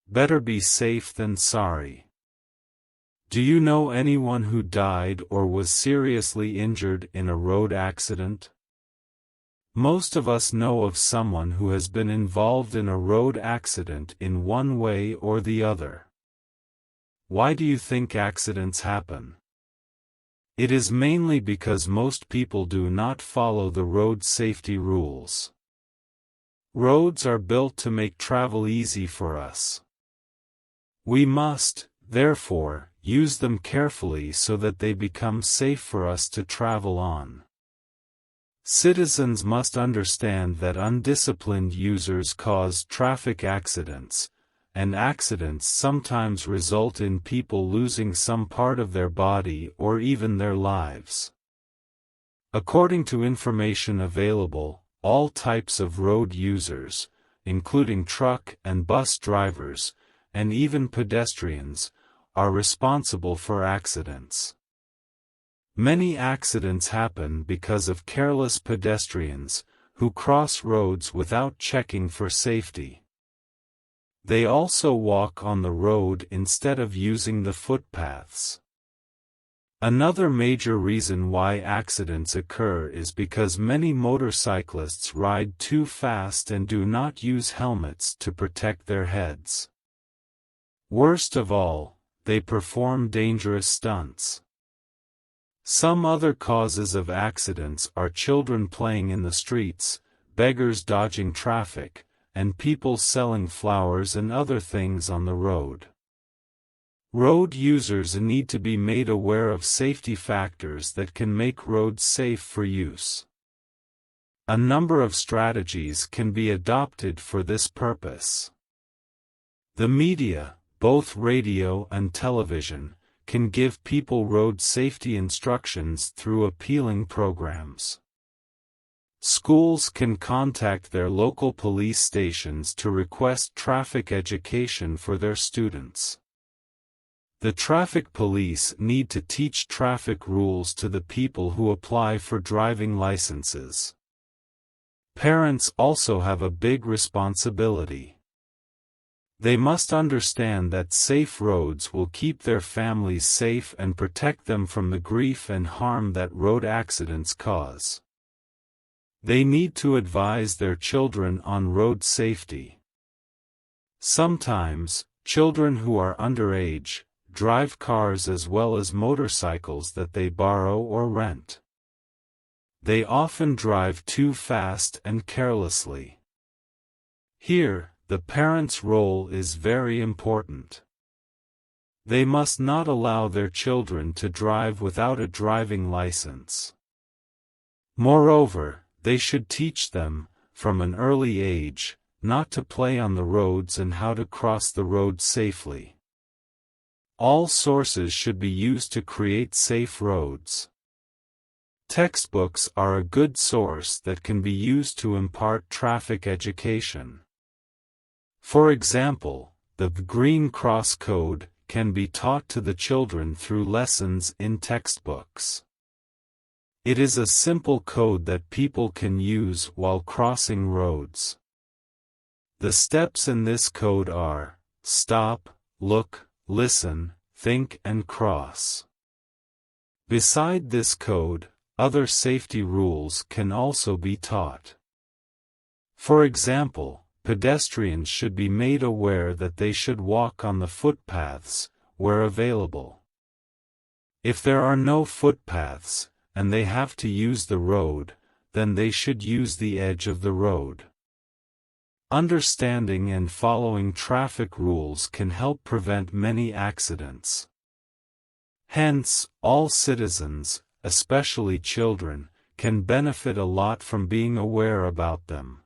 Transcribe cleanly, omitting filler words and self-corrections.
Better be safe than sorry. Do you know anyone who died or was seriously injured in a road accident? Most of us know of someone who has been involved in a road accident in one way or the other. Why do you think accidents happen? It is mainly because most people do not follow the road safety rules. Roads are built to make travel easy for us. We must, therefore, use them carefully so that they become safe for us to travel on. Citizens must understand that undisciplined users cause traffic accidents, and accidents sometimes result in people losing some part of their body or even their lives. According to information available, all types of road users, including truck and bus drivers, and even pedestrians, are responsible for accidents. Many accidents happen because of careless pedestrians, who cross roads without checking for safety. They also walk on the road instead of using the footpaths. Another major reason why accidents occur is because many motorcyclists ride too fast and do not use helmets to protect their heads. Worst of all, they perform dangerous stunts. Some other causes of accidents are children playing in the streets, beggars dodging traffic, and people selling flowers and other things on the road. Road users need to be made aware of safety factors that can make roads safe for use. A number of strategies can be adopted for this purpose. The media, both radio and television, can give people road safety instructions through appealing programs. Schools can contact their local police stations to request traffic education for their students. The traffic police need to teach traffic rules to the people who apply for driving licenses. Parents also have a big responsibility. They must understand that safe roads will keep their families safe and protect them from the grief and harm that road accidents cause. They need to advise their children on road safety. Sometimes, children who are underage drive cars as well as motorcycles that they borrow or rent. They often drive too fast and carelessly. Here, the parents' role is very important. They must not allow their children to drive without a driving license. Moreover, they should teach them, from an early age, not to play on the roads and how to cross the road safely. All sources should be used to create safe roads. Textbooks are a good source that can be used to impart traffic education. For example, the Green Cross Code can be taught to the children through lessons in textbooks. It is a simple code that people can use while crossing roads. The steps in this code are: stop, look, listen, think and cross. Beside this code, other safety rules can also be taught. For example, pedestrians should be made aware that they should walk on the footpaths, where available. If there are no footpaths, and they have to use the road, then they should use the edge of the road. Understanding and following traffic rules can help prevent many accidents. Hence, all citizens, especially children, can benefit a lot from being aware about them.